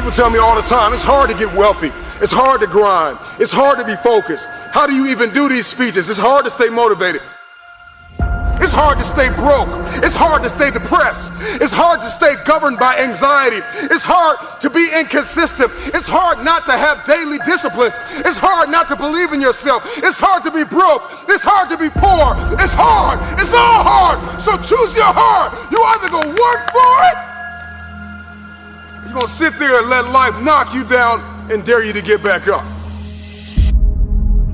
People tell me all the time, it's hard to get wealthy. It's hard to grind. It's hard to be focused. How do you even do these speeches? It's hard to stay motivated. It's hard to stay broke. It's hard to stay depressed. It's hard to stay governed by anxiety. It's hard to be inconsistent. It's hard not to have daily disciplines. It's hard not to believe in yourself. It's hard to be broke. It's hard to be poor. It's hard. It's all hard. So choose your heart. You either gonna work for it, or you're gonna sit there and let life knock you down and dare you to get back up.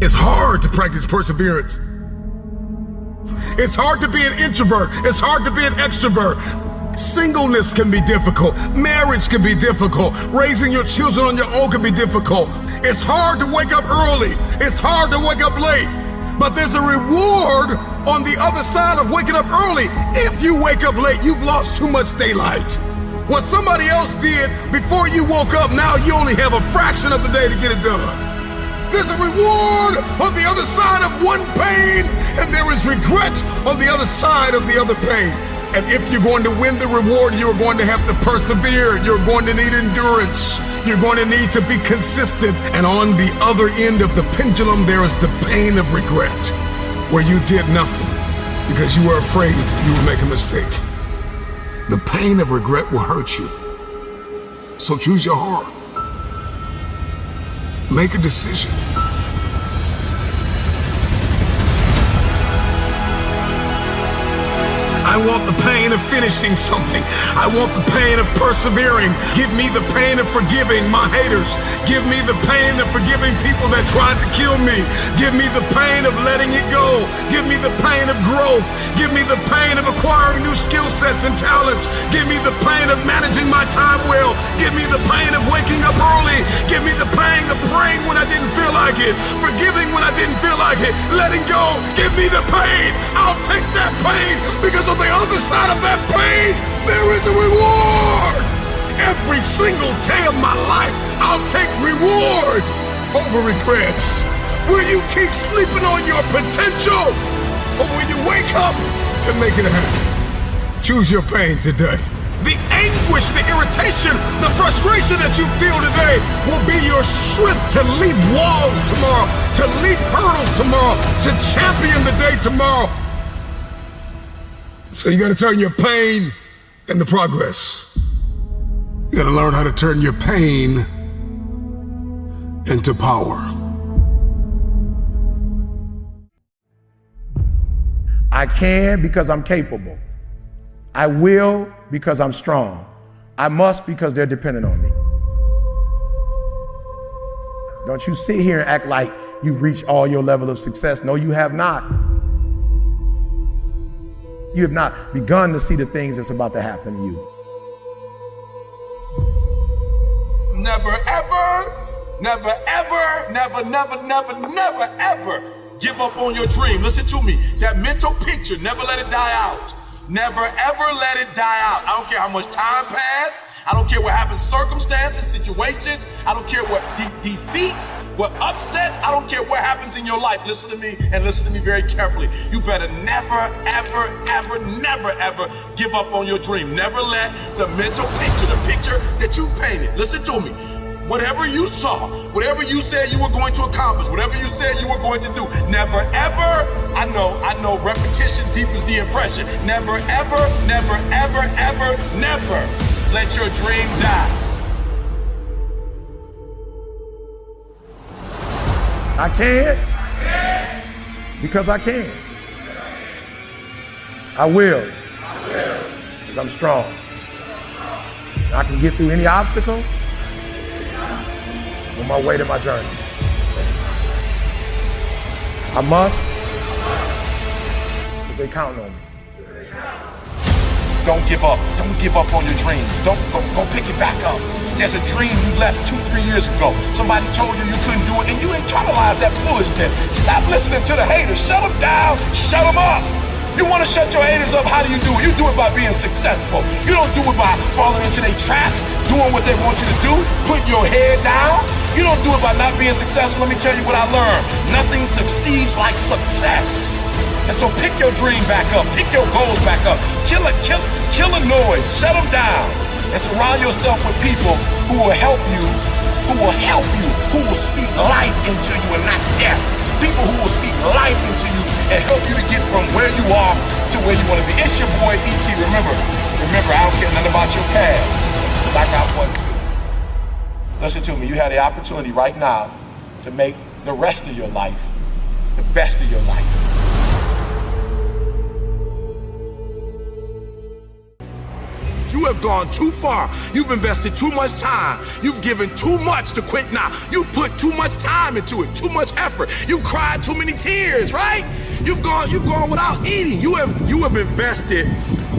It's hard to practice perseverance. It's hard to be an introvert. It's hard to be an extrovert. Singleness can be difficult. Marriage can be difficult. Raising your children on your own can be difficult. It's hard to wake up early. It's hard to wake up late. But there's a reward on the other side of waking up early. If you wake up late, you've lost too much daylight. What somebody else did before you woke up, now you only have a fraction of the day to get it done. There's a reward on the other side of one pain, and there is regret on the other side of the other pain. And if you're going to win the reward, you're going to have to persevere. You're going to need endurance. You're going to need to be consistent. And on the other end of the pendulum, there is the pain of regret, where you did nothing because you were afraid you would make a mistake. The pain of regret will hurt you. So choose your heart. Make a decision. I want the pain of finishing something. I want the pain of persevering. Give me the pain of forgiving my haters. Give me the pain of forgiving people that tried to kill me. Give me the pain of letting it go. Give me the pain of growth. Give me the pain of acquiring new skill sets and talents. Give me the pain of managing my time well. Give me the pain of waking up early. Give me the pain of praying when I didn't feel like it. Forgiving when I didn't feel like it. Letting go. Give me the pain. I'll take that pain, because on the other side of that pain, there is a reward. Every single day of my life, I'll take reward over regrets. Will you keep sleeping on your potential, or will you wake up and make it happen? Choose your pain today. The anguish, the irritation, the frustration that you feel today will be your strength to leap walls tomorrow, to leap hurdles tomorrow, to champion the day tomorrow. So you gotta turn your pain into progress. You gotta learn how to turn your pain into power. I can because I'm capable. I will because I'm strong. I must because they're dependent on me. Don't you sit here and act like you've reached all your level of success. No, you have not. You have not begun to see the things that's about to happen to you. Never ever give up on your dream. Listen to me. That mental picture, never let it die out. Never ever let it die out. I don't care how much time passed. I don't care what happens, circumstances, situations. I don't care what defeats, what upsets. I don't care what happens in your life. Listen to me, and listen to me very carefully. You better never give up on your dream. Never let the mental picture, the picture that you painted, listen to me. Whatever you saw, whatever you said you were going to accomplish, whatever you said you were going to do, never ever, I know, repetition deepens the impression. Never ever let your dream die. I can because I can. I will because I'm strong. I can get through any obstacle on my way to my journey. I must, because they counting on me. Don't give up. Don't give up on your dreams. Don't go pick it back up. There's a dream you left 2-3 years ago. Somebody told you you couldn't do it, and you internalized that foolishness. Stop listening to the haters. Shut them down. Shut them up. You want to shut your haters up? How do you do it? You do it by being successful. You don't do it by falling into their traps, doing what they want you to do, putting your head down. You don't do it by not being successful. Let me tell you what I learned. Nothing succeeds like success. And so pick your dream back up. Pick your goals back up. Kill a noise. Shut them down. And surround yourself with people who will help you, who will speak life into you and not death. People who will speak life into you and help you to get from where you are to where you want to be. It's your boy E.T. Remember, I don't care nothing about your past, because I got one too. Listen to me, you have the opportunity right now to make the rest of your life the best of your life. You have gone too far. You've invested too much time. You've given too much to quit now. You put too much time into it, too much effort. You've cried too many tears, right? You've gone without eating. You have invested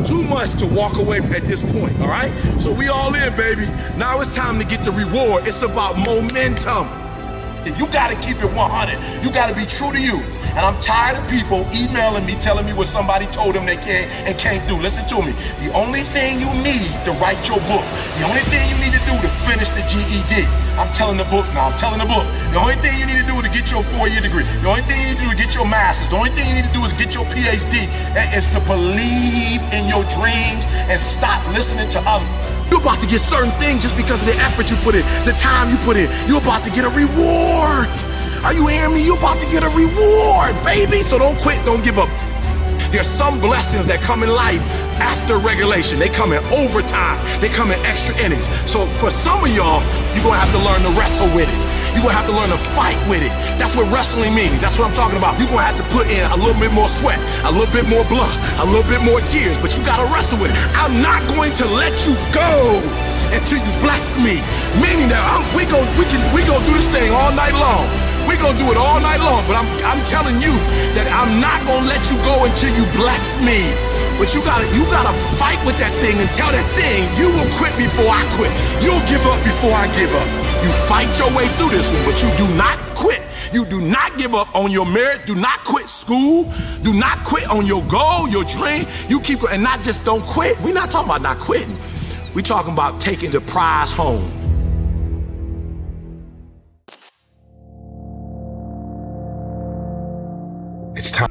too much to walk away at this point, all right? So we all in, baby. Now it's time to get the reward. It's about momentum. You gotta keep it 100. You gotta be true to you. And I'm tired of people emailing me, telling me what somebody told them they can and can't do. Listen to me. The only thing you need to write your book, the only thing you need to do to finish the GED, I'm telling the book now, I'm telling the book. The only thing you need to do to get your 4-year degree, the only thing you need to do to get your master's, the only thing you need to do is get your PhD, and is to believe in your dreams and stop listening to others. You're about to get certain things just because of the effort you put in, the time you put in. You're about to get a reward. Are you hearing me? You're about to get a reward, baby. So don't quit, don't give up. There's some blessings that come in life after regulation. They come in overtime. They come in extra innings. So for some of y'all, you're gonna have to learn to wrestle with it. You're gonna have to learn to fight with it. That's what wrestling means. That's what I'm talking about. You're gonna have to put in a little bit more sweat, a little bit more blood, a little bit more tears, but you gotta wrestle with it. I'm not going to let you go until you bless me. Meaning that we gonna do this thing all night long. We're gonna do it all night long, but I'm telling you that I'm not gonna let you go until you bless me. But you gotta fight with that thing and tell that thing, you will quit before I quit. You'll give up before I give up. You fight your way through this one, but you do not quit. You do not give up on your merit. Do not quit school. Do not quit on your goal, your dream. You keep, and not just don't quit. We're not talking about not quitting. We're talking about taking the prize home. It's time.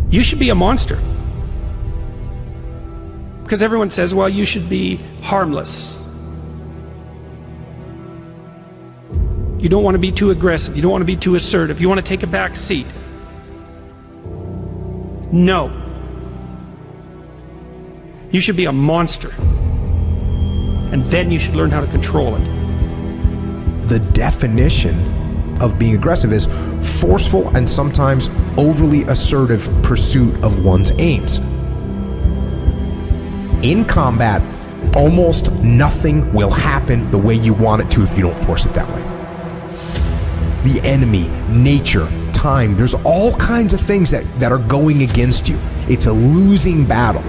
You should be a monster. Because everyone says, well, you should be harmless. You don't want to be too aggressive. You don't want to be too assertive. You want to take a back seat. No. You should be a monster. And then you should learn how to control it. The definition of being aggressive is forceful and sometimes overly assertive pursuit of one's aims. In combat, almost nothing will happen the way you want it to if you don't force it that way. The enemy, nature, time, there's all kinds of things that are going against you. It's a losing battle.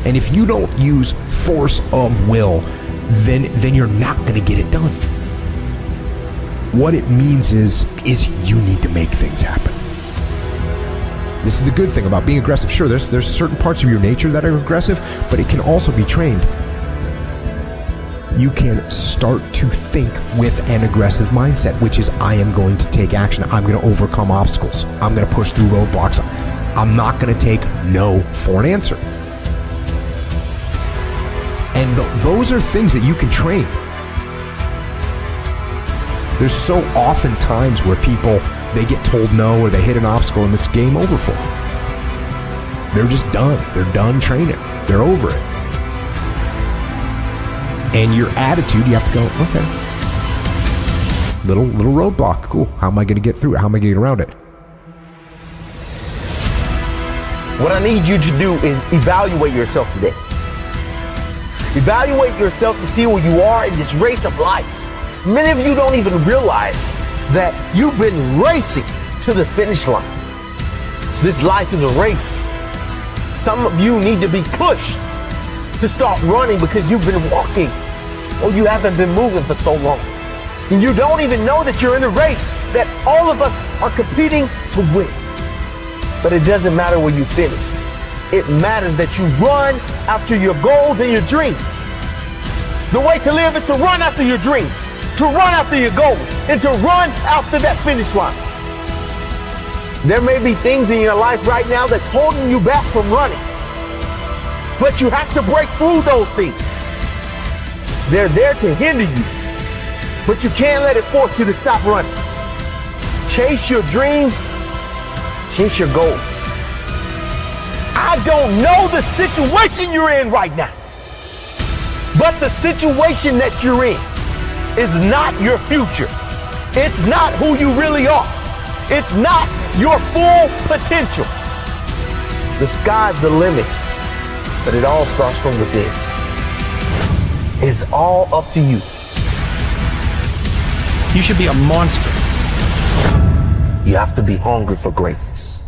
And if you don't use force of will, then you're not going to get it done. What it means is you need to make things happen. This is the good thing about being aggressive. Sure, there's certain parts of your nature that are aggressive, but it can also be trained. You can start to think with an aggressive mindset, which is I am going to take action. I'm going to overcome obstacles. I'm going to push through roadblocks. I'm not going to take no for an answer. And those are things that you can train. There's so often times where people, they get told no or they hit an obstacle and it's game over for them. They're just done. They're done training. They're over it. And your attitude, you have to go, okay. Little roadblock, cool. How am I going to get through it? How am I going to get around it? What I need you to do is evaluate yourself today. Evaluate yourself to see where you are in this race of life. Many of you don't even realize that you've been racing to the finish line. This life is a race. Some of you need to be pushed to start running because you've been walking or you haven't been moving for so long. And you don't even know that you're in a race that all of us are competing to win. But it doesn't matter where you finish. It matters that you run after your goals and your dreams. The way to live is to run after your dreams, to run after your goals, and to run after that finish line. There may be things in your life right now that's holding you back from running. But you have to break through those things. They're there to hinder you, but you can't let it force you to stop running. Chase your dreams, chase your goals. I don't know the situation you're in right now, but the situation that you're in is not your future. It's not who you really are. It's not your full potential. The sky's the limit, but it all starts from within. It's all up to you. You should be a monster. You have to be hungry for greatness.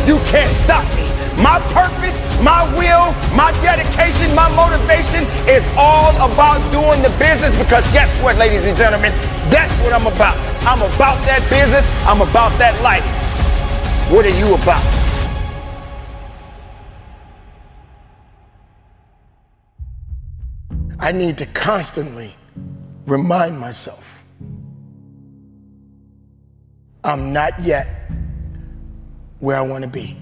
You can't stop me. My purpose, my will, my dedication, my motivation is all about doing the business, because guess what, ladies and gentlemen? That's what I'm about. I'm about that business. I'm about that life. What are you about? I need to constantly remind myself I'm not yet where I want to be,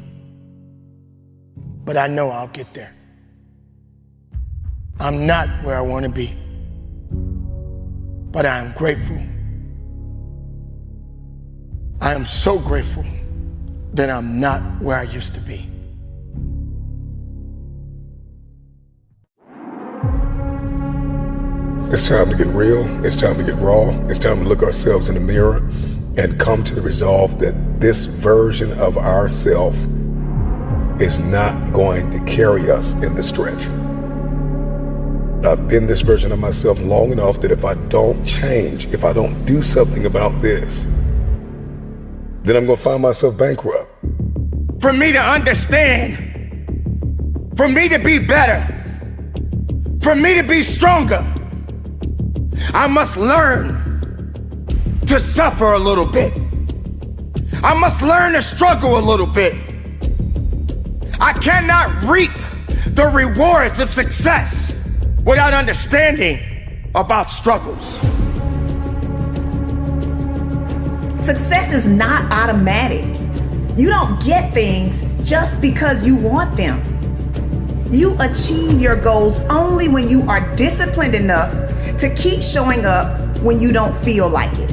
but I know I'll get there. I'm not where I want to be, but I am grateful. I am so grateful that I'm not where I used to be. It's time to get real. It's time to get raw. It's time to look ourselves in the mirror and come to the resolve that this version of ourself is not going to carry us in the stretch. I've been this version of myself long enough that if I don't change, if I don't do something about this, then I'm going to find myself bankrupt. For me to understand, for me to be better, for me to be stronger, I must learn to suffer a little bit. I must learn to struggle a little bit. I cannot reap the rewards of success without understanding about struggles. Success is not automatic. You don't get things just because you want them. You achieve your goals only when you are disciplined enough to keep showing up when you don't feel like it.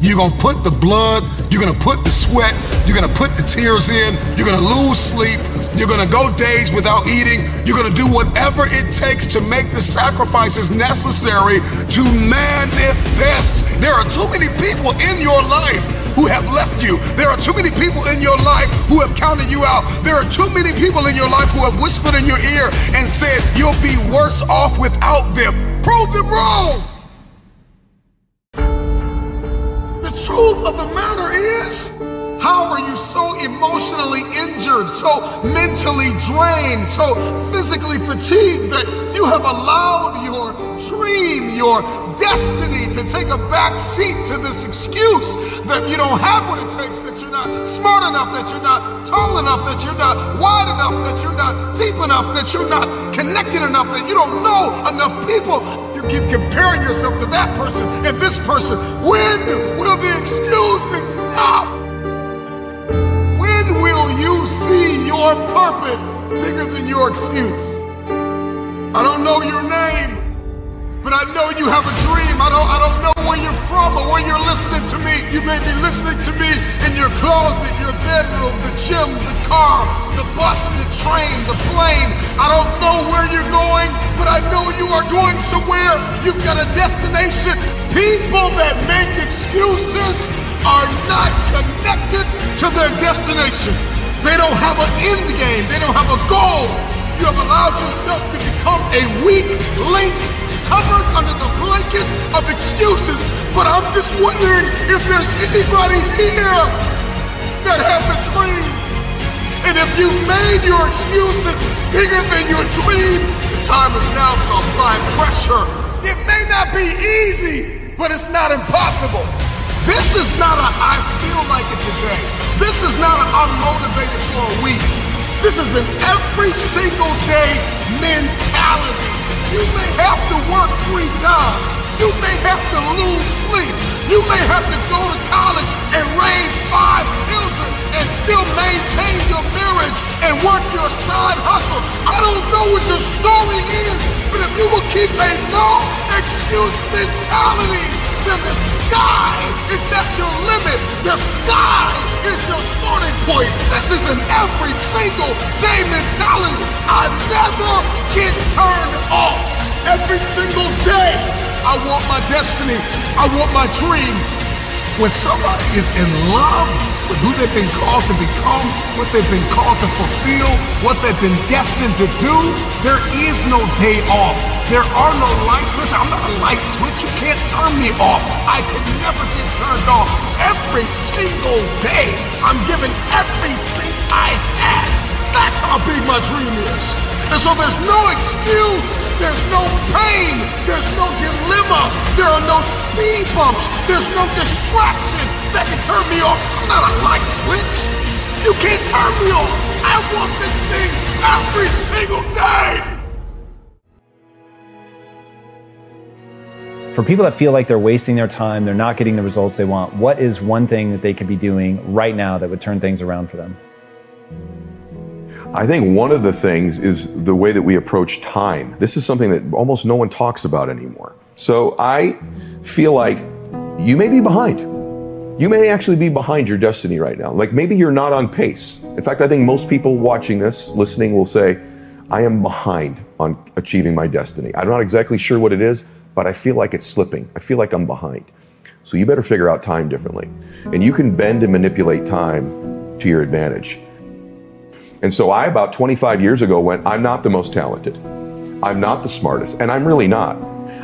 You're gonna put the blood, you're gonna put the sweat, you're gonna put the tears in, you're gonna lose sleep, you're gonna go days without eating, you're gonna do whatever it takes to make the sacrifices necessary to manifest. There are too many people in your life who have left you. There are too many people in your life who have counted you out. There are too many people in your life who have whispered in your ear and said you'll be worse off without them. Prove them wrong. The truth of the matter is, how are you so emotionally injured, so mentally drained, so physically fatigued that you have allowed your dream, your destiny to take a back seat to this excuse that you don't have what it takes, that you're not smart enough, that you're not tall enough, that you're not wide enough, that you're not deep enough, that you're not connected enough, that you don't know enough people. You keep comparing yourself to that person and this person. When will the excuses stop? When will you see your purpose bigger than your excuse? I don't know your name, but I know you have a dream. I don't know where you're from or where you're listening to me. You may be listening to me in your closet, your bedroom, the gym, the car, the bus, the train, the plane. I don't know where you're going, but I know you are going somewhere. You've got a destination. People that make excuses are not connected to their destination. They don't have an end game. They don't have a goal. You have allowed yourself to become a weak link covered under the blanket of excuses. But I'm just wondering if there's anybody here that has a dream. And if you've made your excuses bigger than your dream, the time is now to apply pressure. It may not be easy, but it's not impossible. This is not a I feel like it today. This is not a I'm motivated for a week. This is an every single day mentality. You may have to work 3 times. You may have to lose sleep. You may have to go to college and raise 5 children and still maintain your marriage and work your side hustle. I don't know what your story is, but if you will keep a no excuse mentality, then the sky is not your limit. The sky is your starting point. This is an every single day mentality. I never get turned off. Every single day, I want my destiny. I want my dream. When somebody is in love with who they've been called to become, what they've been called to fulfill, what they've been destined to do, there is no day off. There are no lights. Listen, I'm not a light switch. You can't turn me off. I can never get turned off. Every single day, I'm giving everything I have. That's how big my dream is. And so there's no excuse. There's no pain. There's no dilemma. There are no speed bumps. There's no distraction that can turn me off. I'm not a light switch. You can't turn me off. I want this thing every single day. For people that feel like they're wasting their time, they're not getting the results they want, what is one thing that they could be doing right now that would turn things around for them? I think one of the things is the way that we approach time. This is something that almost no one talks about anymore. So I feel like you may be behind. You may actually be behind your destiny right now. Like maybe you're not on pace. In fact, I think most people watching this, listening, will say, I am behind on achieving my destiny. I'm not exactly sure what it is, but I feel like it's slipping. I feel like I'm behind. So you better figure out time differently. And you can bend and manipulate time to your advantage. And so I, about 25 years ago, went, I'm not the most talented. I'm not the smartest, and I'm really not.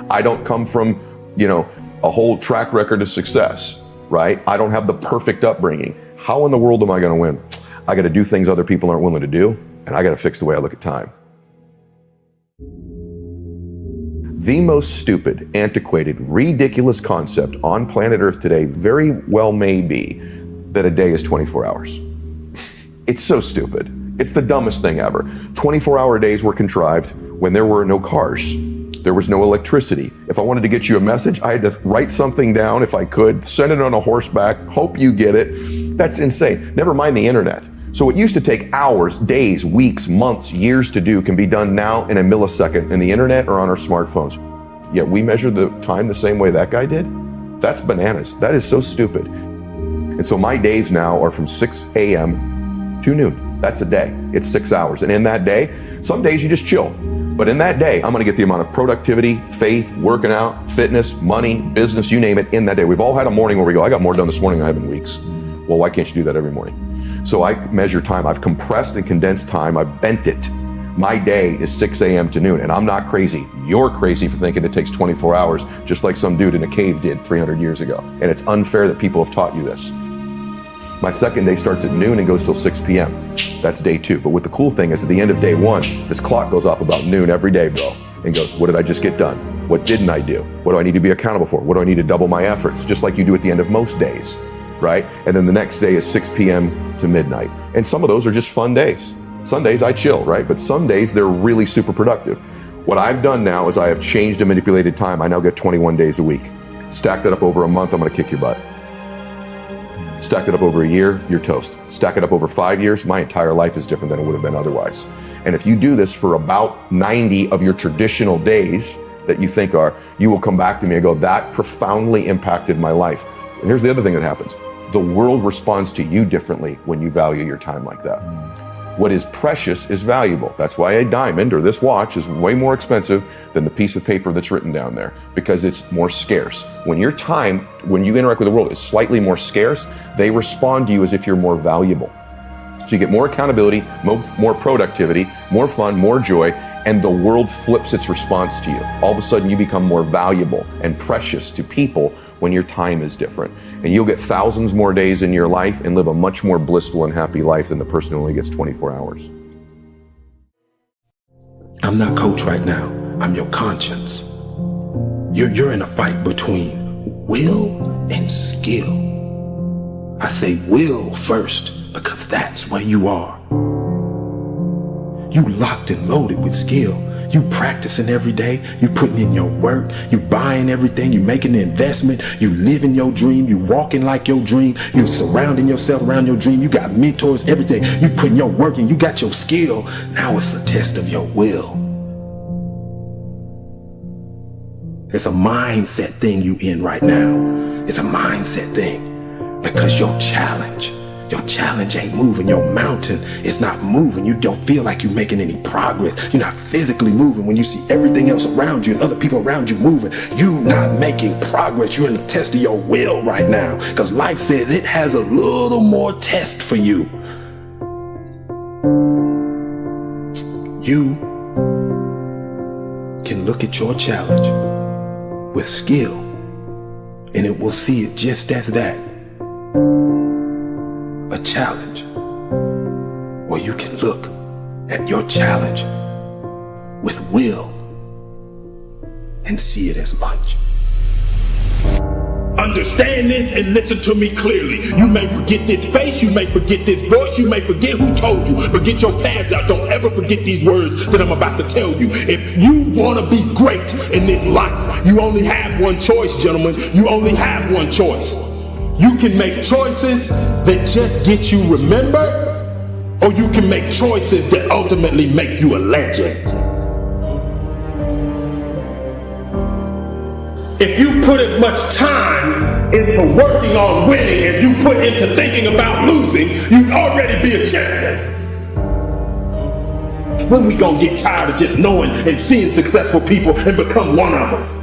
I don't come from, a whole track record of success, right? I don't have the perfect upbringing. How in the world am I gonna win? I gotta do things other people aren't willing to do, and I gotta fix the way I look at time. The most stupid, antiquated, ridiculous concept on planet Earth today very well may be that a day is 24 hours. It's so stupid. It's the dumbest thing ever. 24-hour days were contrived when there were no cars. There was no electricity. If I wanted to get you a message, I had to write something down if I could, send it on a horseback, hope you get it. That's insane. Never mind the internet. So what used to take hours, days, weeks, months, years to do can be done now in a millisecond in the internet or on our smartphones. Yet we measure the time the same way that guy did? That's bananas. That is so stupid. And so my days now are from 6 a.m. to noon. That's a day. It's 6 hours. And in that day, some days you just chill. But in that day, I'm gonna get the amount of productivity, faith, working out, fitness, money, business, you name it, in that day. We've all had a morning where we go, I got more done this morning than I have in weeks. Well, why can't you do that every morning? So I measure time. I've compressed and condensed time. I've bent it. My day is 6 a.m. to noon, and I'm not crazy. You're crazy for thinking it takes 24 hours, just like some dude in a cave did 300 years ago. And it's unfair that people have taught you this. My second day starts at noon and goes till 6 p.m. That's day 2. But what the cool thing is, at the end of day 1, this clock goes off about noon every day, bro, and goes, what did I just get done? What didn't I do? What do I need to be accountable for? What do I need to double my efforts? Just like you do at the end of most days, right? And then the next day is 6 p.m. to midnight. And some of those are just fun days. Some days I chill, right? But some days they're really super productive. What I've done now is I have changed and manipulated time. I now get 21 days a week. Stack that up over a month, I'm gonna kick your butt. Stack it up over a year, you're toast. Stack it up over 5 years, my entire life is different than it would have been otherwise. And if you do this for about 90 of your traditional days that you think are, you will come back to me and go, that profoundly impacted my life. And here's the other thing that happens. The world responds to you differently when you value your time like that. What is precious is valuable. That's why a diamond or this watch is way more expensive than the piece of paper that's written down there, because it's more scarce. When your time, when you interact with the world, is slightly more scarce, they respond to you as if you're more valuable. So you get more accountability, more productivity, more fun, more joy, and the world flips its response to you. All of a sudden you become more valuable and precious to people when your time is different. And you'll get thousands more days in your life and live a much more blissful and happy life than the person who only gets 24 hours. I'm not coach right now. I'm your conscience. You're in a fight between will and skill. I say will first because that's where you are. You locked and loaded with skill. You practicing every day, you putting in your work, you buying everything, you making the investment, you living your dream, you walking like your dream, you surrounding yourself around your dream, you got mentors, everything, you putting your work in, you got your skill. Now it's a test of your will. It's a mindset thing you in right now. It's a mindset thing because your challenge ain't moving. Your mountain is not moving. You don't feel like you're making any progress. You're not physically moving. When you see everything else around you and other people around you moving, you're not making progress. You're in the test of your will right now because life says it has a little more test for you. You can look at your challenge with skill and it will see it just as that. A challenge. Or you can look at your challenge with will and see it as much. Understand this and listen to me clearly. You may forget this face, you may forget this voice, you may forget who told you, but get your pads out. Don't ever forget these words that I'm about to tell you. If you want to be great in this life, you only have one choice, gentlemen. You only have one choice. You can make choices that just get you remembered, or you can make choices that ultimately make you a legend. If you put as much time into working on winning as you put into thinking about losing, you'd already be a champion. When we gonna get tired of just knowing and seeing successful people and become one of them?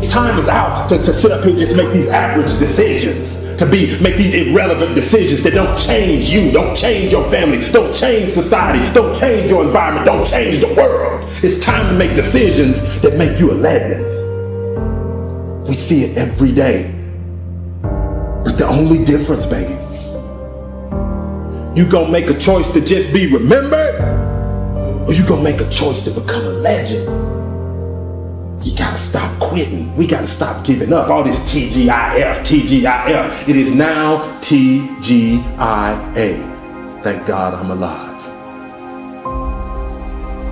Time is out to sit up here and just make these average decisions, make these irrelevant decisions that don't change you, don't change your family, don't change society, don't change your environment, don't change the world. It's time to make decisions that make you a legend. We see it every day. But the only difference, baby, you gonna make a choice to just be remembered, or you gonna make a choice to become a legend. You gotta stop quitting. We gotta stop giving up. All this TGIF. It is now TGIA. Thank God I'm alive.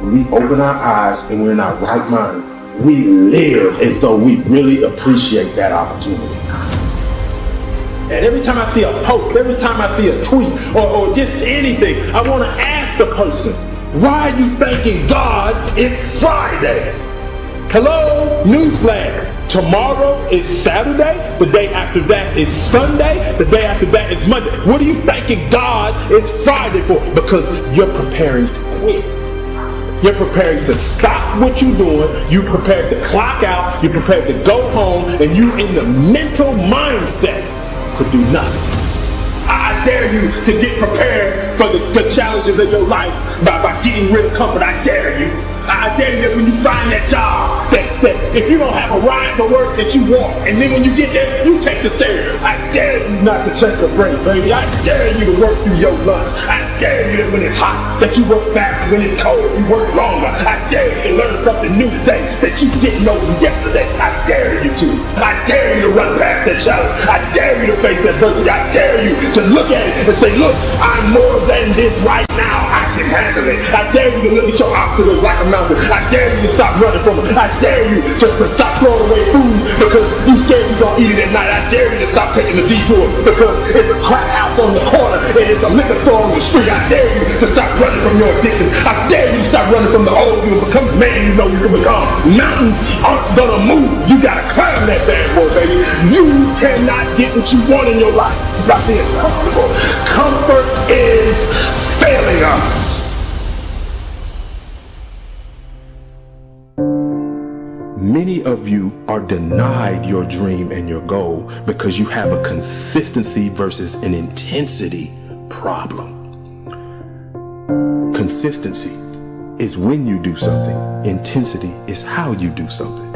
When we open our eyes and we're in our right mind, we live as though we really appreciate that opportunity. And every time I see a post, every time I see a tweet, or just anything, I want to ask the person, why are you thanking God it's Friday? Hello, newsflash. Tomorrow is Saturday, the day after that is Sunday, the day after that is Monday. What are you thanking God it's Friday for? Because you're preparing to quit. You're preparing to stop what you're doing. You prepared to clock out. You're prepared to go home. And you in the mental mindset to do nothing. I dare you to get prepared for the challenges of your life by getting rid of comfort. I dare you. I dare you that when you find that job, that if you don't have a ride to work that you walk, and then when you get there, you take the stairs. I dare you not to check the break, baby. I dare you to work through your lunch. I dare you that when it's hot, that you work faster. When it's cold, you work longer. I dare you to learn something new today that you didn't know from yesterday. I dare you to. I dare you to run past that challenge. I dare you to face adversity. I dare you to look at it and say, look, I'm more than this right now. I can handle it. I dare you to look at your obstacles like a mountain. I dare you to stop running from it. I dare you to stop throwing away food because you scared you're going to eat it at night. I dare you to stop taking the detour because it's a crack house on the corner and it's a liquor store on the street. I dare you to stop running from your addiction. I dare you to stop running from the old you and become the man you know you can become. Mountains aren't going to move. You got to climb that bad boy, baby. You cannot get what you want in your life without being comfortable. Comfort is failing us. Many of you are denied your dream and your goal because you have a consistency versus an intensity problem. Consistency is when you do something. Intensity is how you do something.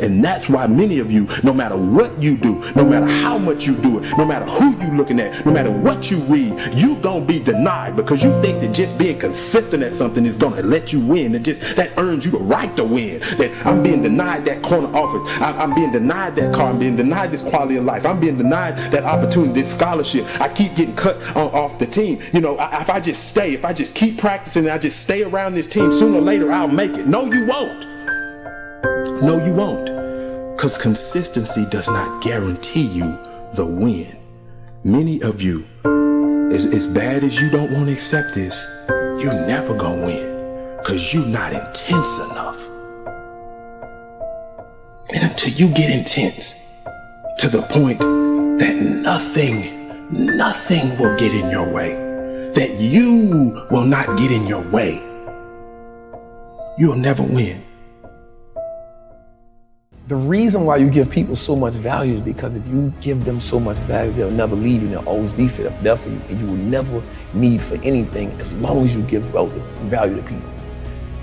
And that's why many of you, no matter what you do, no matter how much you do it, no matter who you looking at, no matter what you read, you gonna be denied because you think that just being consistent at something is gonna let you win. That earns you the right to win. That I'm being denied that corner office. I'm being denied that car. I'm being denied this quality of life. I'm being denied that opportunity, this scholarship. I keep getting cut off the team. You know, if I just keep practicing and I just stay around this team, sooner or later I'll make it. No, you won't. No, you won't. Because consistency does not guarantee you the win. Many of you, as bad as you don't want to accept this, you never gonna win because you're not intense enough. And until you get intense to the point that nothing will get in your way, that you will not get in your way, you'll never win. The reason why you give people so much value is because if you give them so much value, they'll never leave you. They'll always be there for you, and you will never need for anything as long as you give value to people.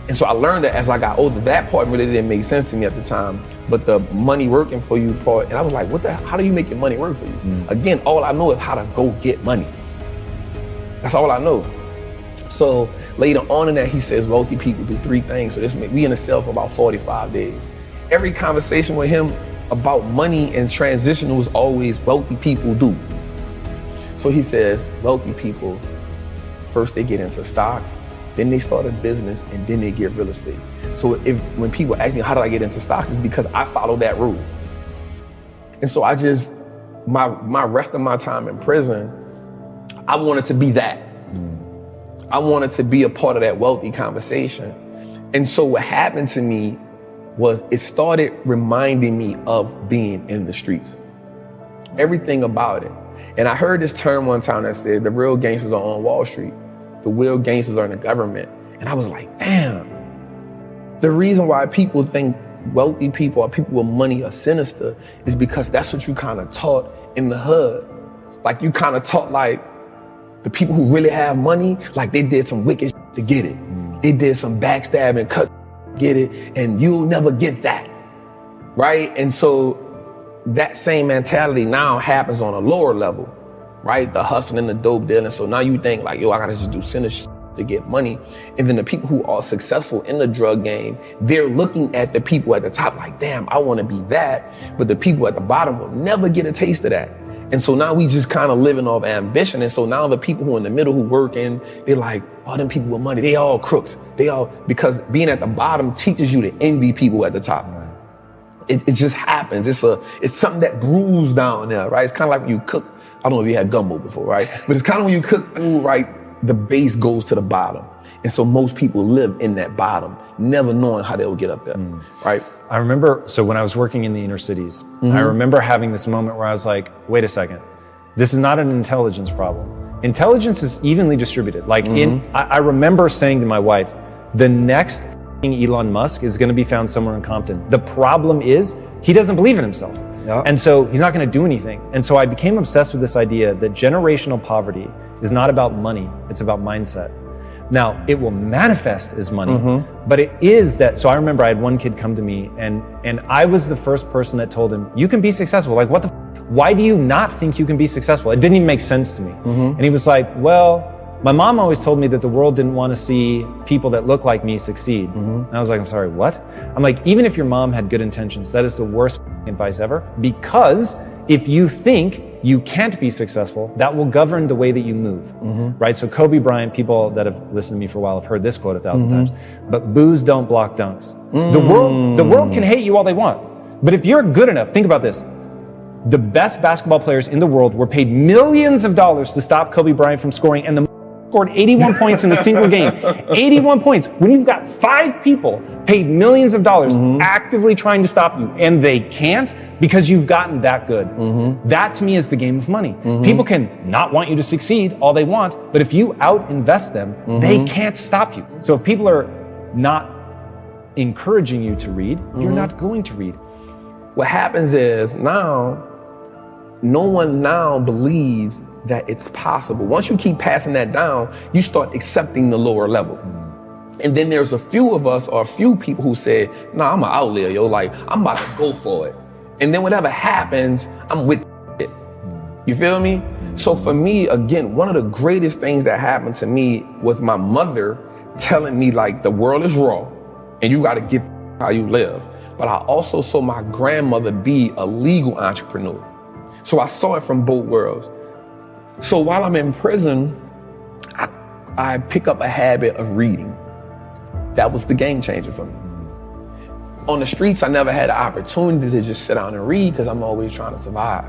And so I learned that as I got older. That part really didn't make sense to me at the time, but the money working for you part, and I was like, how do you make your money work for you? Again, all I know is how to go get money. That's all I know. So later on in that, he says wealthy people do 3 things. So we in a cell for about 45 days. Every conversation with him about money and transition was always wealthy people do. So he says, wealthy people, first they get into stocks, then they start a business, and then they get real estate. So when people ask me, how did I get into stocks? It's because I followed that rule. And so my rest of my time in prison, I wanted to be that. I wanted to be a part of that wealthy conversation. And so what happened to me was it started reminding me of being in the streets. Everything about it. And I heard this term one time that said, the real gangsters are on Wall Street. The real gangsters are in the government. And I was like, damn. The reason why people think wealthy people or people with money are sinister is because that's what you kind of taught in the hood. Like you kind of taught like the people who really have money, like they did some wicked shit to get it. They did some backstabbing, cut, get it, and you'll never get that, right? And so that same mentality now happens on a lower level, right? The hustling, the dope dealing. So now you think like, yo, I gotta just do sinister to get money. And then the people who are successful in the drug game, they're looking at the people at the top like, damn, I wanna be that. But the people at the bottom will never get a taste of that. And so now we just kind of living off ambition. And so now the people who are in the middle who working, they're like, oh, them people with money, they all crooks. Because being at the bottom teaches you to envy people at the top. It just happens. It's something that brews down there, right? It's kind of like when you cook. I don't know if you had gumbo before, right? But it's kind of when you cook food, right? The base goes to the bottom. And so most people live in that bottom, never knowing how they'll get up there, right? I remember, so when I was working in the inner cities, I remember having this moment where I was like, wait a second, this is not an intelligence problem. Intelligence is evenly distributed. Like I remember saying to my wife, the next Elon Musk is gonna be found somewhere in Compton. The problem is, he doesn't believe in himself. And so he's not gonna do anything. And so I became obsessed with this idea that generational poverty is not about money, it's about mindset. Now, it will manifest as money, but it is that, so I remember I had one kid come to me and I was the first person that told him, you can be successful. Like, why do you not think you can be successful? It didn't even make sense to me. And he was like, well, my mom always told me that the world didn't want to see people that look like me succeed. And I was like, I'm sorry, what? I'm like, even if your mom had good intentions, that is the worst advice ever. Because if you think you can't be successful, that will govern the way that you move, right? So Kobe Bryant, people that have listened to me for a while have heard this quote 1,000 times, but boos don't block dunks. The world can hate you all they want, but if you're good enough, think about this. The best basketball players in the world were paid millions of dollars to stop Kobe Bryant from scoring, and the scored 81 points in a single game. 81 points. When you've got 5 people paid millions of dollars actively trying to stop you, and they can't because you've gotten that good. That to me is the game of money. People can not want you to succeed all they want, but if you out-invest them, they can't stop you. So if people are not encouraging you to read, you're not going to read. What happens is now, no one now believes that it's possible. Once you keep passing that down, you start accepting the lower level. And then there's a few of us or a few people who said, nah, I'm an outlier, yo. Like, I'm about to go for it. And then whatever happens, I'm with it. You feel me? So for me, again, one of the greatest things that happened to me was my mother telling me, like, the world is raw and you got to get how you live. But I also saw my grandmother be a legal entrepreneur. So I saw it from both worlds. So while I'm in prison, I pick up a habit of reading. That was the game changer for me. On the streets, I never had the opportunity to just sit down and read because I'm always trying to survive.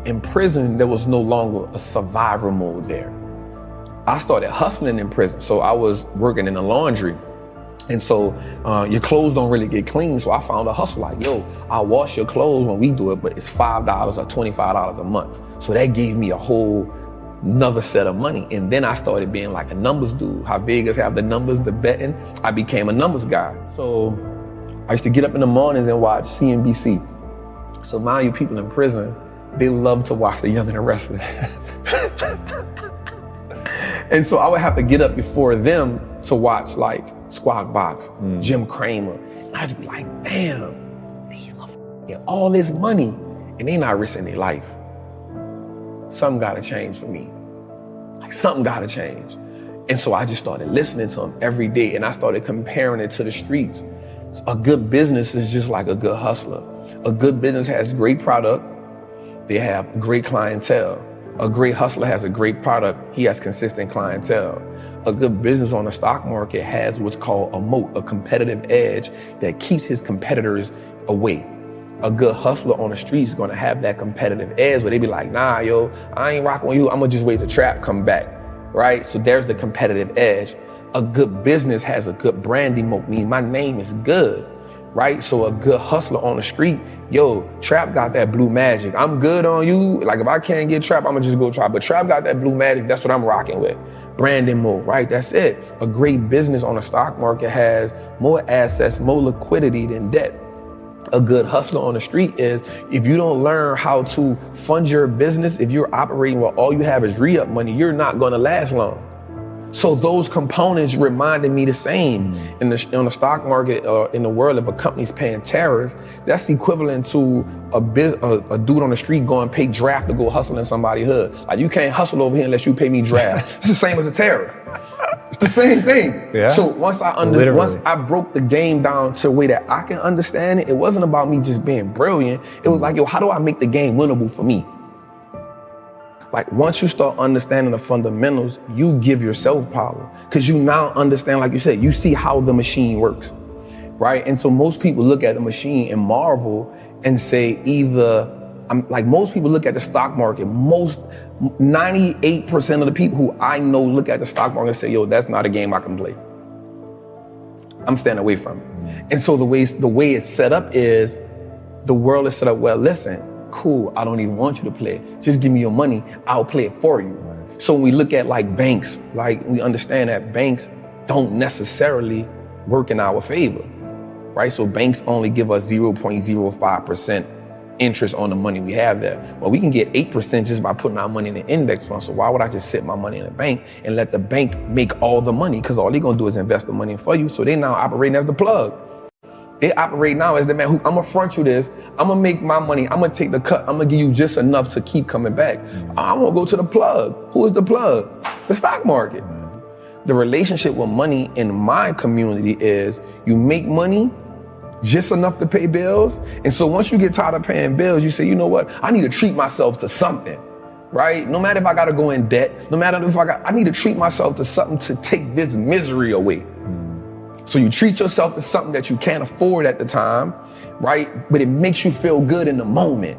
In prison, there was no longer a survival mode there. I started hustling in prison. So I was working in the laundry. And so your clothes don't really get clean. So I found a hustle like, yo, I'll wash your clothes when we do it, but it's $5 or $25 a month. So that gave me a whole another set of money. And then I started being like a numbers dude. How Vegas have the numbers, the betting. I became a numbers guy. So I used to get up in the mornings and watch CNBC. So mind you, people in prison, they love to watch The Young and the Restless. And so I would have to get up before them to watch like Squawk Box, Jim Cramer. And I'd just be like, damn, these motherfuckers get all this money and they not risking their life. Something gotta change for me. Like something gotta change. And so I just started listening to them every day and I started comparing it to the streets. A good business is just like a good hustler. A good business has great product. They have great clientele. A great hustler has a great product. He has consistent clientele. A good business on the stock market has what's called a moat, a competitive edge that keeps his competitors away. A good hustler on the street is gonna have that competitive edge where they be like, nah, yo, I ain't rocking with you. I'm gonna just wait till Trap come back, right? So there's the competitive edge. A good business has a good branding moat, meaning my name is good, right? So a good hustler on the street, yo, Trap got that blue magic. I'm good on you. Like if I can't get Trap, I'm gonna just go try. But Trap got that blue magic, that's what I'm rocking with. Branding moat, right? That's it. A great business on the stock market has more assets, more liquidity than debt. A good hustler on the street is if you don't learn how to fund your business, if you're operating where all you have is re-up money, you're not going to last long. So those components reminded me the same. On the stock market, in the world, if a company's paying tariffs, that's equivalent to a dude on the street going pay draft to go hustle in somebody's hood. Like you can't hustle over here unless you pay me draft. It's the same as a tariff. It's the same thing. Yeah. So once I broke the game down to a way that I can understand it, it wasn't about me just being brilliant. It was like, yo, how do I make the game winnable for me? Like once you start understanding the fundamentals, you give yourself power because you now understand, like you said, you see how the machine works, right? And so most people look at the machine and marvel and say most people look at the stock market, 98% of the people who I know look at the stock market and say, yo, that's not a game I can play. I'm staying away from it. And so the way it's set up is, the world is set up, well, listen, cool, I don't even want you to play. Just give me your money, I'll play it for you. So when we look at like banks, like we understand that banks don't necessarily work in our favor, right? So banks only give us 0.05% interest on the money we have there. Well, we can get 8% just by putting our money in an index fund. So why would I just sit my money in a bank and let the bank make all the money? Because all they're gonna do is invest the money for you. So they now operating as the plug. They operate now as the man who, I'm gonna front you this, I'm gonna make my money, I'm gonna take the cut, I'm gonna give you just enough to keep coming back. I wanna go to the plug. Who is the plug? The stock market. The relationship with money in my community is you make money just enough to pay bills. And so once you get tired of paying bills, you say, you know what? I need to treat myself to something, right? No matter if I gotta go in debt, no matter if I need to treat myself to something to take this misery away. So you treat yourself to something that you can't afford at the time, right? But it makes you feel good in the moment.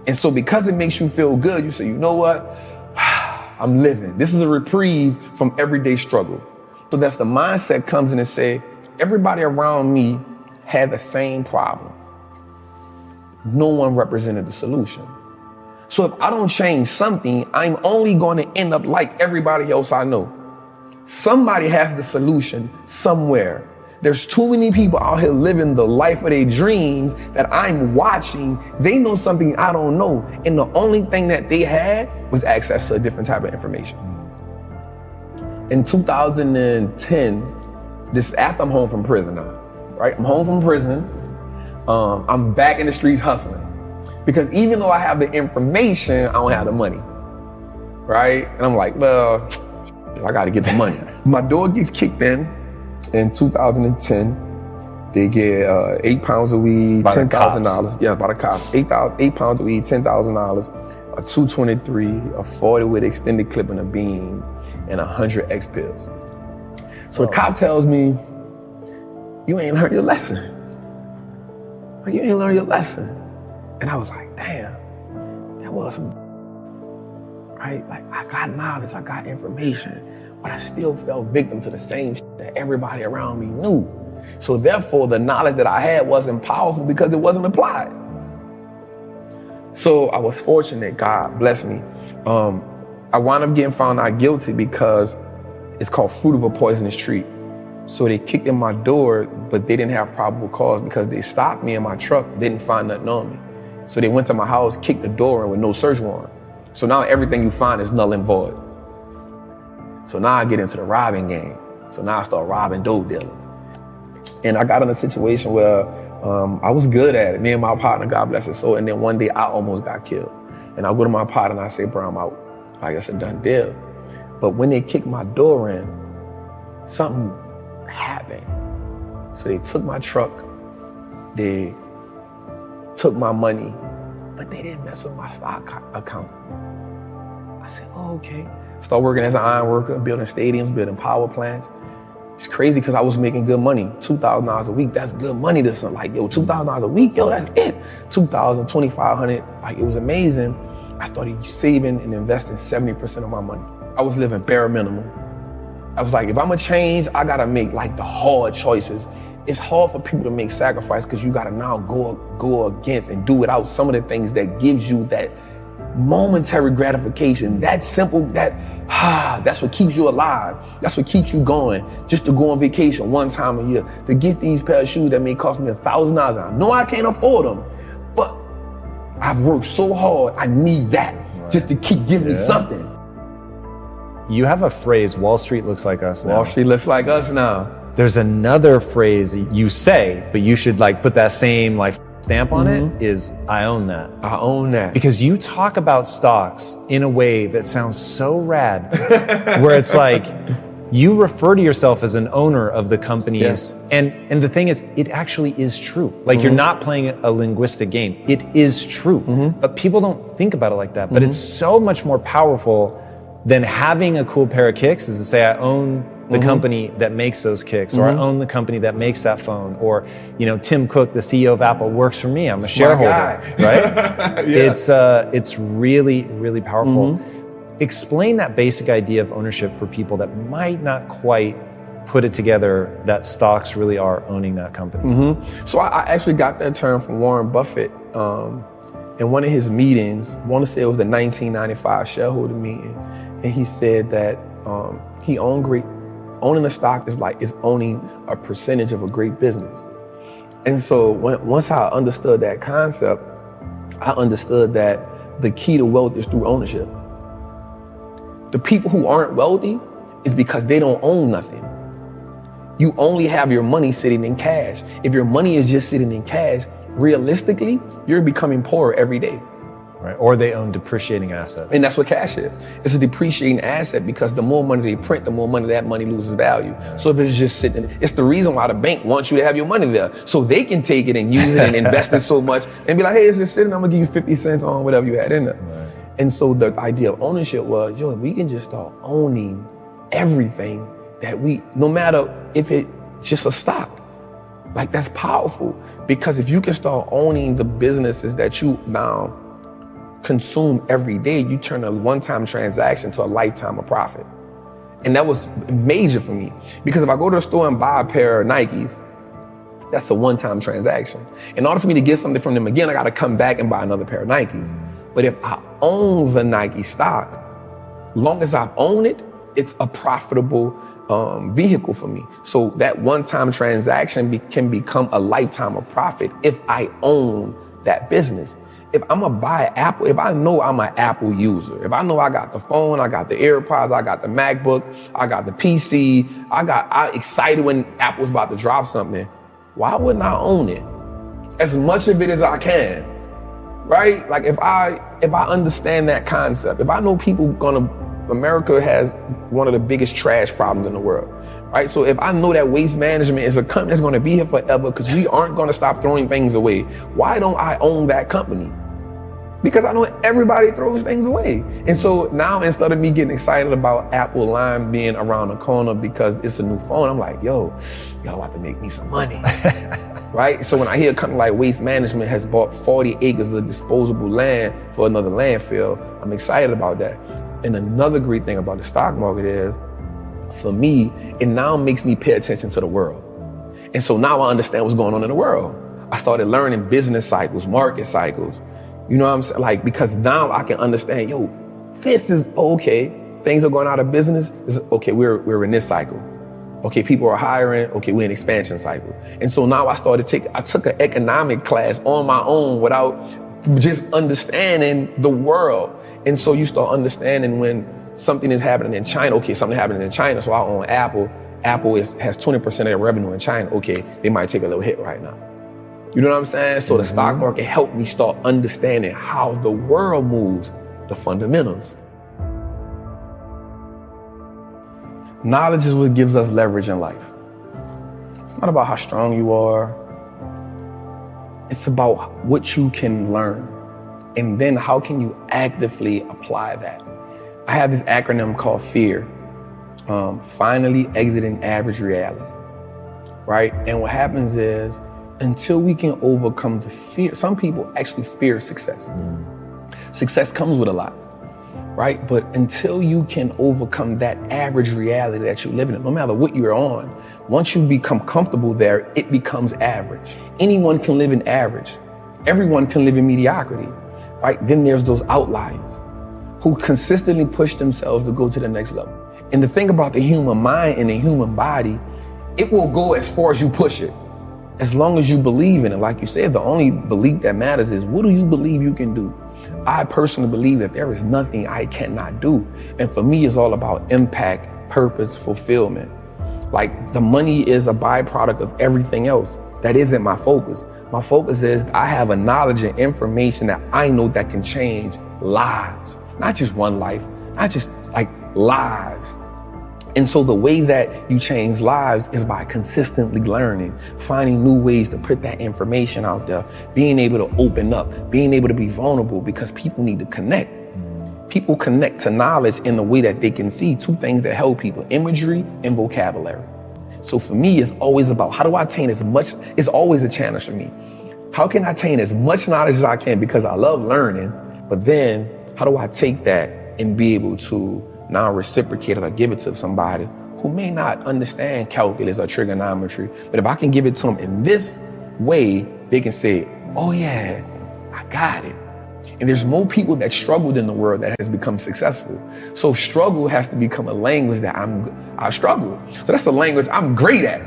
And so because it makes you feel good, you say, you know what? I'm living. This is a reprieve from everyday struggle. So that's the mindset comes in and say, everybody around me had the same problem. No one represented the solution. So if I don't change something, I'm only going to end up like everybody else I know. Somebody has the solution somewhere. There's too many people out here living the life of their dreams that I'm watching. They know something I don't know. And the only thing that they had was access to a different type of information. In 2010, This is after I'm home from prison now, right? I'm home from prison. I'm back in the streets hustling. Because even though I have the information, I don't have the money, right? And I'm like, well, I gotta get the money. My door gets kicked in 2010. They get 8 pounds of weed, $10,000. Yeah, by the cops. 8 pounds of weed, $10,000, a 223, a 40 with extended clip and a beam, and 100 X pills. So the cop tells me, you ain't learned your lesson. Like, you ain't learned your lesson. And I was like, damn, that was some, right? Like, I got knowledge, I got information, but I still fell victim to the same shit that everybody around me knew. So therefore, the knowledge that I had wasn't powerful because it wasn't applied. So I was fortunate, God bless me. I wound up getting found out guilty because it's called fruit of a poisonous tree. So they kicked in my door, but they didn't have probable cause because they stopped me in my truck, didn't find nothing on me. So they went to my house, kicked the door in with no search warrant. So now everything you find is null and void. So now I get into the robbing game. So now I start robbing dope dealers. And I got in a situation where I was good at it. Me and my partner, God bless his soul. And then one day I almost got killed. And I go to my partner and I say, bro, I'm out. Like, it's a done deal. But when they kicked my door in, something happened. So they took my truck, they took my money, but they didn't mess with my stock account. I said, oh, okay. Start working as an iron worker, building stadiums, building power plants. It's crazy because I was making good money, $2,000 a week. That's good money to some, like, yo, $2,000 a week, yo, that's it. $2,000, $2,500, like, it was amazing. I started saving and investing 70% of my money. I was living bare minimum. I was like, if I'm gonna change, I gotta make like the hard choices. It's hard for people to make sacrifice because you gotta now go against and do without some of the things that gives you that momentary gratification, that simple, that's what keeps you alive. That's what keeps you going. Just to go on vacation one time a year, to get these pair of shoes that may cost me $1,000. I know I can't afford them, but I've worked so hard, I need that just to keep giving me something. You have a phrase, Wall Street looks like us now. Wall Street looks like us now. There's another phrase you say, but you should like put that same like stamp on it, is I own that. I own that. Because you talk about stocks in a way that sounds so rad, where it's like, you refer to yourself as an owner of the companies. Yes. And the thing is, it actually is true. Like you're not playing a linguistic game. It is true. But people don't think about it like that. But it's so much more powerful than having a cool pair of kicks is to say, I own the company that makes those kicks, or I own the company that makes that phone, or, you know, Tim Cook, the CEO of Apple, works for me. I'm a shareholder, right? It's really, really powerful. Explain that basic idea of ownership for people that might not quite put it together that stocks really are owning that company. So I actually got that term from Warren Buffett in one of his meetings. I want to say it was the 1995 shareholder meeting. And he said that he owning a stock is owning a percentage of a great business. And so once I understood that concept, I understood that the key to wealth is through ownership. The people who aren't wealthy is because they don't own nothing. You only have your money sitting in cash. If your money is just sitting in cash, realistically, you're becoming poorer every day. Right. Or they own depreciating assets. And that's what cash is. It's a depreciating asset because the more money they print, the more money that money loses value. So if it's just sitting, it's the reason why the bank wants you to have your money there. So they can take it and use it and invest it so much and be like, hey, it's just sitting, I'm gonna give you 50 cents on whatever you had in there. Right. And so the idea of ownership was, yo, we can just start owning everything that no matter if it's just a stock. Like, that's powerful, because if you can start owning the businesses that you now consume every day, you turn a one-time transaction to a lifetime of profit. And that was major for me, because if I go to the store and buy a pair of Nikes, that's a one-time transaction. In order for me to get something from them again, I got to come back and buy another pair of Nikes. But if I own the Nike stock, long as I own it, it's a profitable vehicle for me. So that one-time transaction can become a lifetime of profit if I own that business. if I'm gonna buy Apple, if I know I'm an Apple user, if I know I got the phone, I got the AirPods, I got the MacBook, I got the PC, I excited when Apple's about to drop something, why wouldn't I own it? As much of it as I can, right? Like if I understand that concept, if I know America has one of the biggest trash problems in the world, right? So if I know that Waste Management is a company that's gonna be here forever because we aren't gonna stop throwing things away, why don't I own that company? Because I know everybody throws things away. And so now instead of me getting excited about Apple Lime being around the corner because it's a new phone, I'm like, yo, y'all about to make me some money, right? So when I hear a company like Waste Management has bought 40 acres of disposable land for another landfill, I'm excited about that. And another great thing about the stock market is, for me, it now makes me pay attention to the world. And so now I understand what's going on in the world. I started learning business cycles, market cycles. You know what I'm saying? Like, because now I can understand, yo, this is okay. Things are going out of business. Okay, we're in this cycle. Okay, people are hiring. Okay, we're in expansion cycle. And so now I took an economic class on my own without just understanding the world. And so you start understanding when something is happening in China. Okay, something happening in China, so I own Apple. Apple has 20% of their revenue in China. Okay, they might take a little hit right now. You know what I'm saying? So the stock market helped me start understanding how the world moves, the fundamentals. Knowledge is what gives us leverage in life. It's not about how strong you are. It's about what you can learn. And then how can you actively apply that? I have this acronym called FEAR. Finally exiting average reality, right? And what happens is, until we can overcome the fear, some people actually fear success. Success comes with a lot, right? But until you can overcome that average reality that you're living in, no matter what you're on, once you become comfortable there, it becomes average. Anyone can live in average. Everyone can live in mediocrity, right? Then there's those outliers who consistently push themselves to go to the next level. And the thing about the human mind and the human body, it will go as far as you push it. As long as you believe in it. Like you said, the only belief that matters is, what do you believe you can do? I personally believe that there is nothing I cannot do. And for me, it's all about impact, purpose, fulfillment. Like, the money is a byproduct of everything else. That isn't my focus. My focus is I have a knowledge and information that I know that can change lives. Not just one life, not just like lives. And so the way that you change lives is by consistently learning, finding new ways to put that information out there, being able to open up, being able to be vulnerable, because people need to connect. People connect to knowledge in the way that they can see two things that help people: imagery and vocabulary. So for me, it's always about, how do I attain as much? It's always a challenge for me. How can I attain as much knowledge as I can? Because I love learning, but then how do I take that and be able to now reciprocate it or give it to somebody who may not understand calculus or trigonometry, but if I can give it to them in this way, they can say, oh yeah, I got it. And there's more people that struggled in the world that has become successful. So struggle has to become a language that I struggle. So that's the language I'm great at.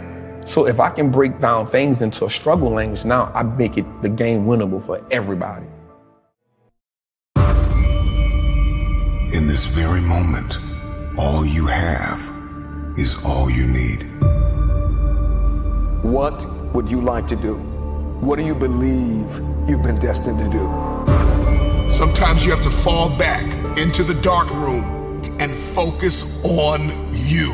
So if I can break down things into a struggle language, now I make it the game winnable for everybody. In this very moment, all you have is all you need. What would you like to do? What do you believe you've been destined to do? Sometimes you have to fall back into the dark room and focus on you.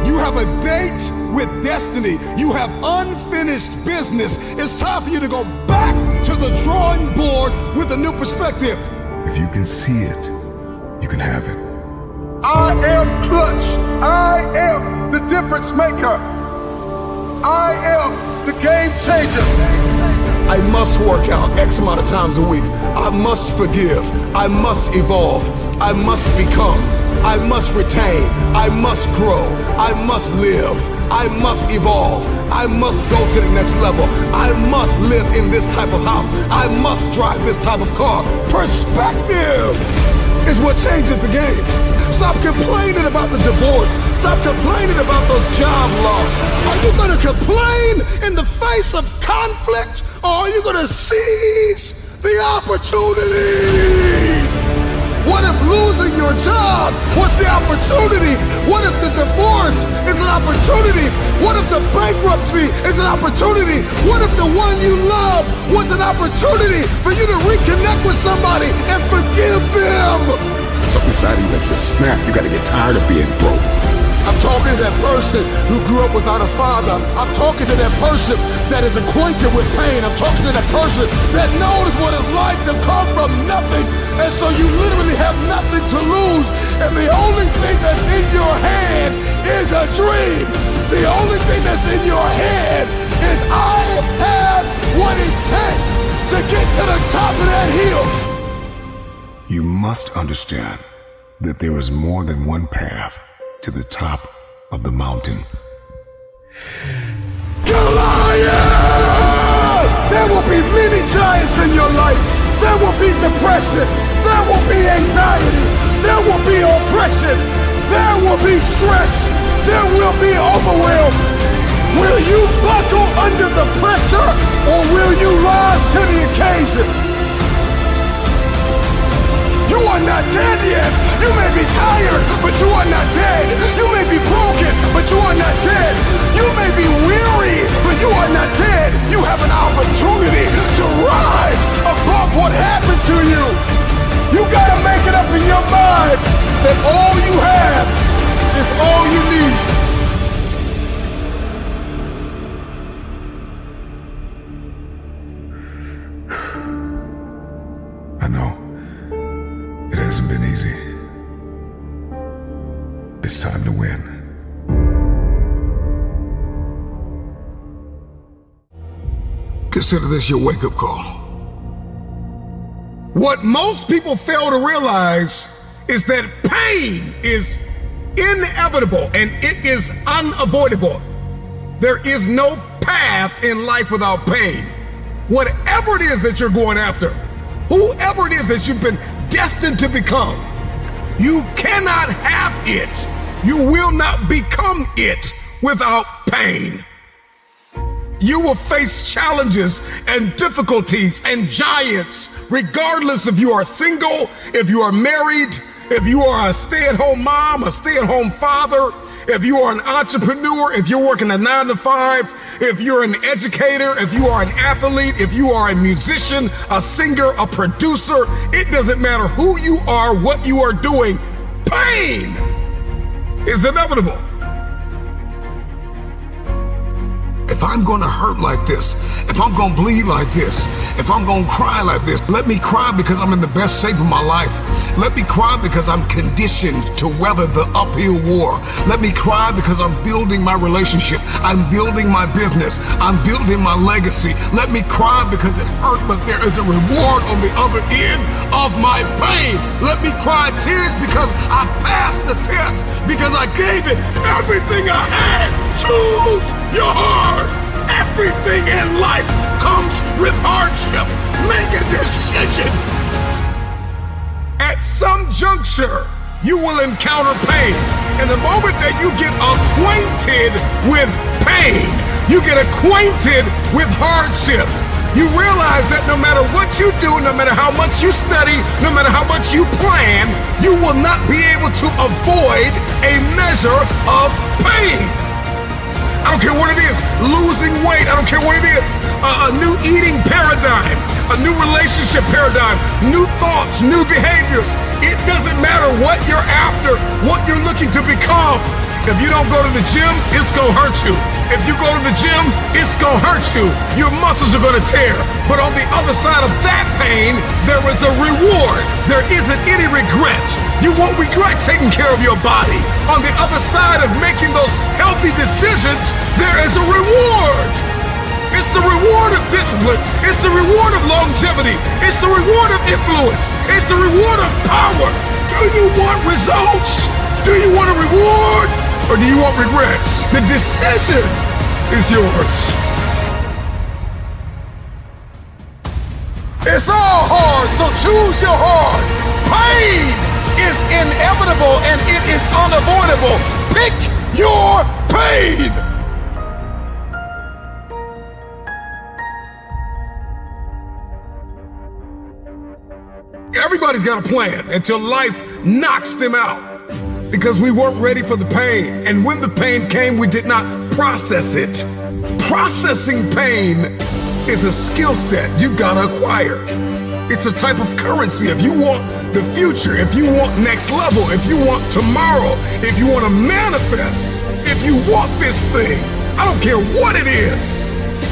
You have a date with destiny. You have unfinished business. It's time for you to go back to the drawing board with a new perspective. If you can see it, you can have it. I am clutch. I am the difference maker. I am the game changer. I must work out X amount of times a week. I must forgive. I must evolve. I must become. I must retain. I must grow. I must live. I must evolve. I must go to the next level. I must live in this type of house. I must drive this type of car. Perspective is what changes the game. Stop complaining about the divorce. Stop complaining about the job loss. Are you going to complain in the face of conflict, or are you going to seize the opportunity? What if losing your job was the opportunity? What if the divorce is an opportunity? What if the bankruptcy is an opportunity? What if the one you love was an opportunity for you to reconnect with somebody and forgive them? Something inside of you that just snap. You gotta get tired of being broke. I'm talking to that person who grew up without a father. I'm talking to that person that is acquainted with pain. I'm talking to that person that knows what it's like to come from nothing. And so you literally have nothing to lose. And the only thing that's in your head is a dream. The only thing that's in your head is I have what it takes to get to the top of that hill. You must understand that there is more than one path to the top of the mountain. Goliath! There will be many giants in your life. There will be depression. There will be anxiety. There will be oppression. There will be stress. There will be overwhelm. Will you buckle under the pressure or will you rise to the occasion? You are not dead yet. You may be tired, but you are not dead. You may be broken, but you are not dead. You may be weary, but you are not dead. You have an opportunity to rise above what happened to you. You gotta make it up in your mind that all you have is all you need. I know. It hasn't been easy. It's time to win. Consider this your wake-up call. What most people fail to realize is that pain is inevitable and it is unavoidable. There is no path in life without pain. Whatever it is that you're going after, whoever it is that you've been destined to become, you cannot have it. You will not become it without pain. You will face challenges and difficulties and giants, regardless if you are single, if you are married, if you are a stay-at-home mom, a stay-at-home father, if you are an entrepreneur, if you're working a 9-to-5, if you're an educator, if you are an athlete, if you are a musician, a singer, a producer, it doesn't matter who you are, what you are doing, pain is inevitable. If I'm gonna hurt like this, if I'm gonna bleed like this, if I'm gonna cry like this, let me cry because I'm in the best shape of my life. Let me cry because I'm conditioned to weather the uphill war. Let me cry because I'm building my relationship. I'm building my business. I'm building my legacy. Let me cry because it hurt, but there is a reward on the other end of my pain. Let me cry tears because I passed the test, because I gave it everything I had. Choose your heart. Everything in life comes with hardship. Make a decision. At some juncture, you will encounter pain. And the moment that you get acquainted with pain, you get acquainted with hardship, you realize that no matter what you do, no matter how much you study, no matter how much you plan, you will not be able to avoid a measure of pain. I don't care what it is, losing weight, I don't care what it is, a new eating paradigm, a new relationship paradigm, new thoughts, new behaviors. It doesn't matter what you're after, what you're looking to become. If you don't go to the gym, it's gonna hurt you. If you go to the gym, it's gonna hurt you. Your muscles are gonna tear. But on the other side of that pain, there is a reward. There isn't any regret. You won't regret taking care of your body. On the other side of making those healthy decisions, there is a reward. It's the reward of discipline. It's the reward of longevity. It's the reward of influence. It's the reward of power. Do you want results? Do you want a reward? Or do you want regrets? The decision is yours. It's all hard, so choose your heart. Pain is inevitable and it is unavoidable. Pick your pain. Everybody's got a plan until life knocks them out because we weren't ready for the pain. And when the pain came, we did not process it. Processing pain is a skill set you've got to acquire. It's a type of currency. If you want the future, if you want next level, if you want tomorrow, if you want to manifest, if you want this thing, I don't care what it is,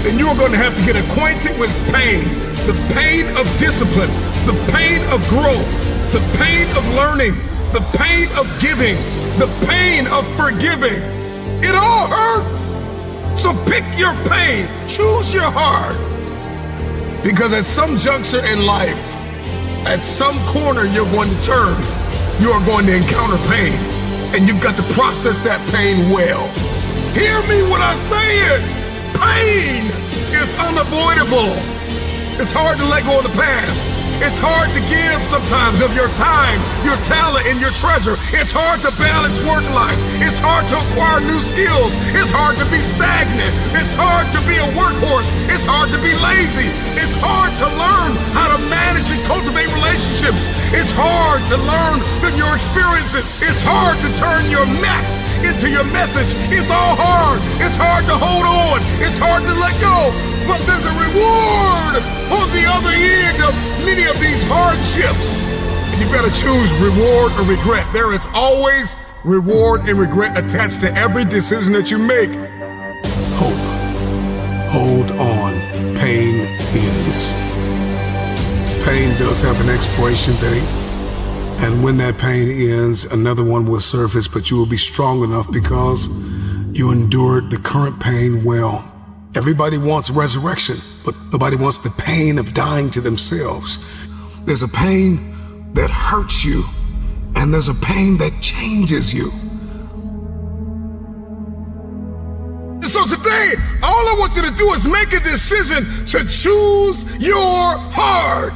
then you're going to have to get acquainted with pain. The pain of discipline, the pain of growth, the pain of learning, the pain of giving, the pain of forgiving. It all hurts. So pick your pain, choose your heart. Because at some juncture in life, at some corner you're going to turn, you are going to encounter pain. And you've got to process that pain well. Hear me when I say it. Pain is unavoidable. It's hard to let go of the past. It's hard to give sometimes of your time, your talent, and your treasure. It's hard to balance work life. It's hard to acquire new skills. It's hard to be stagnant. It's hard to be a workhorse. It's hard to be lazy. It's hard to learn how to manage and cultivate relationships. It's hard to learn from your experiences. It's hard to turn your mess into your message. It's all hard. It's hard to hold on. It's hard to let go. But there's a reward on the other end of many of these hardships. And you better choose reward or regret. There is always reward and regret attached to every decision that you make. Hope. Hold on. Pain ends. Pain does have an expiration date. And when that pain ends, another one will surface, but you will be strong enough because you endured the current pain well. Everybody wants resurrection, but nobody wants the pain of dying to themselves. There's a pain that hurts you, and there's a pain that changes you. So today, all I want you to do is make a decision to choose your heart.